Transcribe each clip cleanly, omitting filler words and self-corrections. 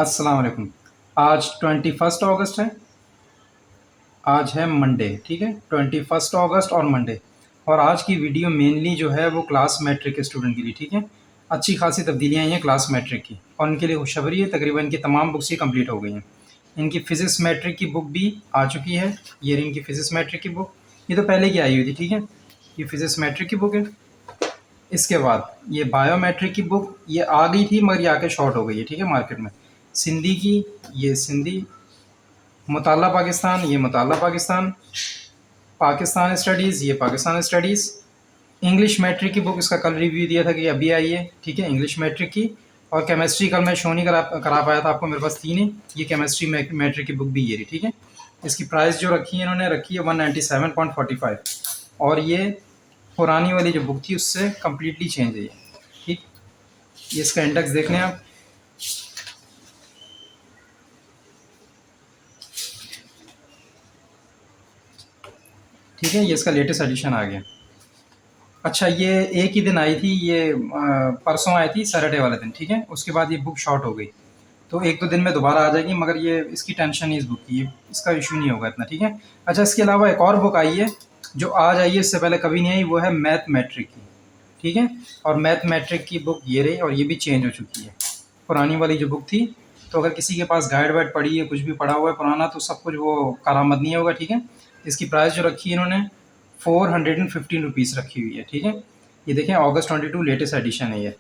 अस्सलाम वालेकुम। आज 21 अगस्त है। आज है मंडे, ठीक है। 21 अगस्त और मंडे। और आज की वीडियो मेनली जो है वो क्लास मैट्रिक के स्टूडेंट के लिए, ठीक है। अच्छी खासी तब्दीलियाँ आई हैं क्लास मैट्रिक की, और उनके लिए खुशखबरी है, तकरीबन इनकी तमाम बुक्स ही कंप्लीट हो गई हैं। इनकी फ़िज़िक्स मैट्रिक की बुक भी आ चुकी है। ये रही इनकी फ़िज़िक्स मैट्रिक की बुक। ये तो पहले की आई हुई थी, ठीक है। ये फ़िज़िक्स मैट्रिक की बुक है। इसके बाद ये बायोमेट्रिक की बुक ये आ गई थी, मगर ये आके शॉर्ट हो गई है, ठीक है, मार्केट में। सिंधी की, ये सिंधी। मुताला पाकिस्तान, ये मुताला पाकिस्तान। पाकिस्तान स्टडीज़, ये पाकिस्तान स्टडीज़। इंग्लिश मैट्रिक की बुक, इसका कल रिव्यू दिया था कि अभी आई है, ठीक है, इंग्लिश मैट्रिक की। और केमिस्ट्री कल मैं शो नहीं करा पाया था आपको, मेरे पास 3 है। ये केमिस्ट्री मैट्रिक की बुक भी ये रही, ठीक है। इसकी प्राइस जो रखी है इन्होंने, रखी है 197.45। और ये पुरानी वाली जो बुक थी उससे कम्प्लीटली चेंज है ये, ठीक। ये इसका इंडेक्स देख लें आप। ठीक है, ये इसका लेटेस्ट एडिशन आ गया। अच्छा, ये एक ही दिन आई थी, ये परसों आई थी, सैटरडे वाले दिन, ठीक है। उसके बाद ये बुक शॉर्ट हो गई, तो 1-2 दिन में दोबारा आ जाएगी, मगर ये इसकी टेंशन नहीं इस बुक की, इसका इशू नहीं होगा इतना, ठीक है। अच्छा, इसके अलावा एक और बुक आई है जो आज आई है, इससे पहले कभी नहीं आई, वो है मैथ मैट्रिक की, ठीक है। और मैथ मैट्रिक की बुक ये रही, और ये भी चेंज हो चुकी है। पुरानी वाली जो बुक थी, तो अगर किसी के पास गाइड वाइड पड़ी है, कुछ भी पड़ा हुआ है पुराना, तो सब कुछ वो करामद नहीं होगा, ठीक है। इसकी प्राइस जो रखी है इन्होंने 415 रुपीज़ रखी हुई है, ठीक है। ये देखें, अगस्त 22 लेटेस्ट एडिशन है ये।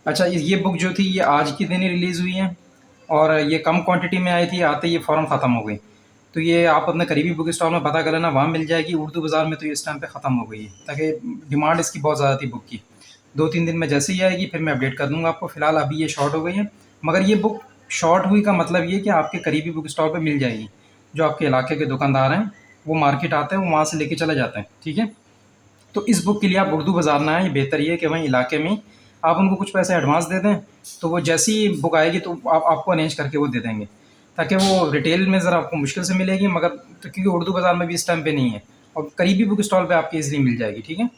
अच्छा, ये बुक जो थी ये आज के दिन ही रिलीज़ हुई है, और ये कम क्वांटिटी में आई थी, आते ही ये फ़ौरन ख़त्म हो गई। तो ये आप अपने करीबी बुक स्टॉल में पता कर लेना, वहाँ मिल जाएगी। उर्दू बाज़ार में तो ये इस टाइम पे ख़त्म हो गई है, ताकि डिमांड इसकी बहुत ज़्यादा थी बुक की। 2-3 दिन में जैसे ही आएगी फिर मैं अपडेट कर दूँगा आपको। फ़िलहाल अभी ये शॉर्ट हो गई है, मगर ये बुक शॉर्ट हुई का मतलब ये है कि आपके करीबी बुक स्टॉल पे मिल जाएगी। जो आपके इलाके के दुकानदार हैं, वो मार्केट आते हैं, वो वहाँ से लेके चले जाते हैं, ठीक है। तो इस बुक के लिए आप उर्दू बाज़ार ना आएँ, ये बेहतर ये है कि वहीं इलाके में आप उनको कुछ पैसे एडवांस दे दें, तो वो जैसी ही बुक आएगी तो आपको अरेंज करके वो दे देंगे, ताकि वो रिटेल में ज़रा आपको मुश्किल से मिलेगी, मगर तो क्योंकि उर्दू बाज़ार में भी इस टाइम पे नहीं है, और करीबी बुक स्टॉल पे आपको ईज़िली मिल जाएगी, ठीक है।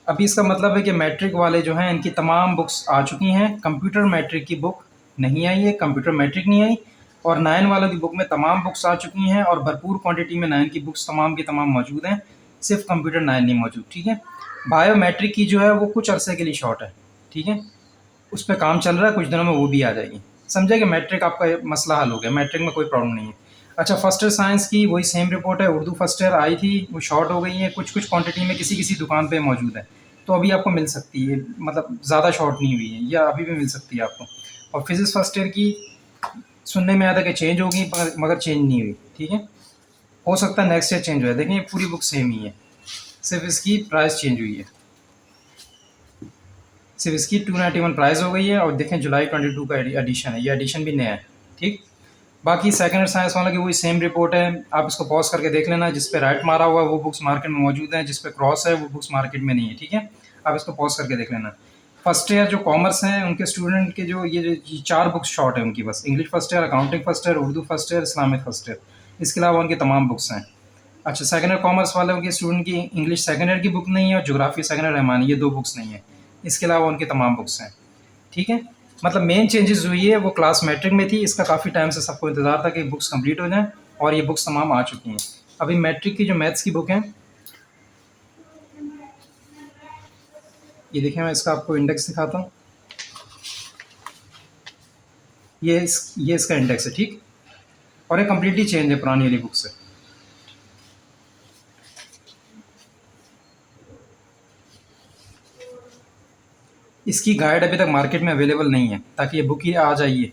अभी इसका मतलब है कि मैट्रिक वाले जो हैं इनकी तमाम बुक्स आ चुकी हैं। कंप्यूटर मैट्रिक की बुक नहीं आई है, कंप्यूटर मैट्रिक नहीं आई। और 9 वालों की बुक में तमाम बुक्स आ चुकी हैं, और भरपूर क्वांटिटी में 9 की बुक्स तमाम की तमाम मौजूद हैं। सिर्फ कंप्यूटर 9 नहीं मौजूद, ठीक है। बायोमेट्रिक की जो है वो कुछ अरसे के लिए शॉर्ट है, ठीक है। उस पर काम चल रहा है, कुछ दिनों में वो भी आ जाएगी। समझे कि मैट्रिक आपका ये मसला हल हो गया, मैट्रिक में कोई प्रॉब्लम नहीं है। अच्छा, फर्स्ट ईयर साइंस की वही सेम रिपोर्ट है। उर्दू फर्स्ट ईयर आई थी, वो शॉर्ट हो गई है, कुछ कुछ क्वांटिटी में किसी किसी दुकान पे मौजूद है, तो अभी आपको मिल सकती है, मतलब ज़्यादा शॉर्ट नहीं हुई है, या अभी भी मिल सकती है आपको। और फिजिक्स फर्स्ट ईयर की सुनने में आया था कि चेंज होगी, मगर चेंज नहीं हुई, ठीक है। हो सकता है नेक्स्ट ईयर चेंज हो जाए। देखें, पूरी बुक सेम ही है, सिर्फ इसकी प्राइस चेंज हुई है। सिर्फ इसकी 291 प्राइस हो गई है, और देखें जुलाई 22 का एडिशन है, ये एडिशन भी नया है, ठीक। बाकी सेकंड ईयर साइंस वालों की वही सेम रिपोर्ट है। आप इसको पॉज करके देख लेना, जिस पे राइट मारा हुआ है वो बुक्स मार्केट में मौजूद हैं, जिस पे क्रॉस है वो बुक्स मार्केट में नहीं है, ठीक है। आप इसको पॉज करके देख लेना। फर्स्ट ईयर जो कॉमर्स हैं उनके स्टूडेंट के जो ये 4 बुक्स शॉर्ट है उनकी, बस English first year, accounting first year, Urdu first year, Islamic first year. इसके अलावा उनकी तमाम बुक्स हैं। अच्छा, सेकंड ईयर कॉमर्स वालों के स्टूडेंट की इंग्लिश सेकंड ईयर की बुक नहीं है, और ज्योग्राफी सेकंड ईयर रहमानी, ये 2 बुक्स नहीं है। इसके अलावा उनकी तमाम बुक्स हैं, ठीक है। मतलब मेन चेंजेस हुई है वो क्लास मैट्रिक में थी। इसका काफ़ी टाइम से सबको इंतज़ार था कि बुक्स कंप्लीट हो जाएं, और ये बुक्स तमाम आ चुकी हैं। अभी मैट्रिक की जो मैथ्स की बुक है, ये देखें, मैं इसका आपको इंडेक्स दिखाता हूँ। ये इसका इंडेक्स है, ठीक। और ये कम्प्लीटली चेंज है पुरानी वाली बुक से। इसकी गाइड अभी तक मार्केट में अवेलेबल नहीं है, ताकि ये बुक ही आ जाइए,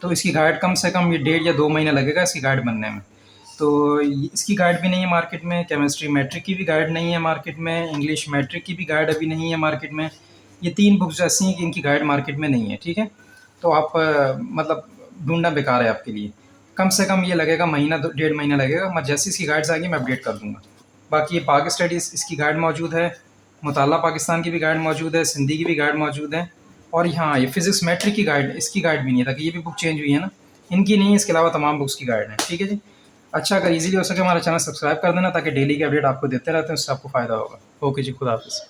तो इसकी गाइड कम से कम ये 1.5 या 2 महीने लगेगा इसकी गाइड बनने में। तो इसकी गाइड भी नहीं है मार्केट में, केमिस्ट्री मैट्रिक की भी गाइड नहीं है मार्केट में, इंग्लिश मैट्रिक की भी गाइड अभी नहीं है मार्केट में। ये 3 बुक्स ऐसी हैं कि इनकी गाइड मार्केट में नहीं है, ठीक है। तो आप मतलब ढूंढना बेकार है आपके लिए। कम से कम ये लगेगा महीना 1.5 महीना लगेगा, मैं जैसी इसकी गाइड्स आएगी मैं अपडेट कर दूँगा। बाकी ये पाक स्टडीज़ इसकी गाइड मौजूद है, मुताला पाकिस्तान की भी गाइड मौजूद है, सिंधी की भी गाइड मौजूद है। और यहाँ ये फिज़िक्स मैट्रिक की गाइड, इसकी गाइड भी नहीं है, ताकि ये भी बुक चेंज हुई है ना, इनकी नहीं है। इसके अलावा तमाम बुक्स की गाइड है, ठीक है जी। अच्छा, अगर ईज़िली हो सके हमारा चैनल सब्सक्राइब कर देना, ताकि डेली के अपडेट आपको देते रहते हैं, उससे आपको फ़ायदा होगा। ओके जी, खुदा हाफ़िज़।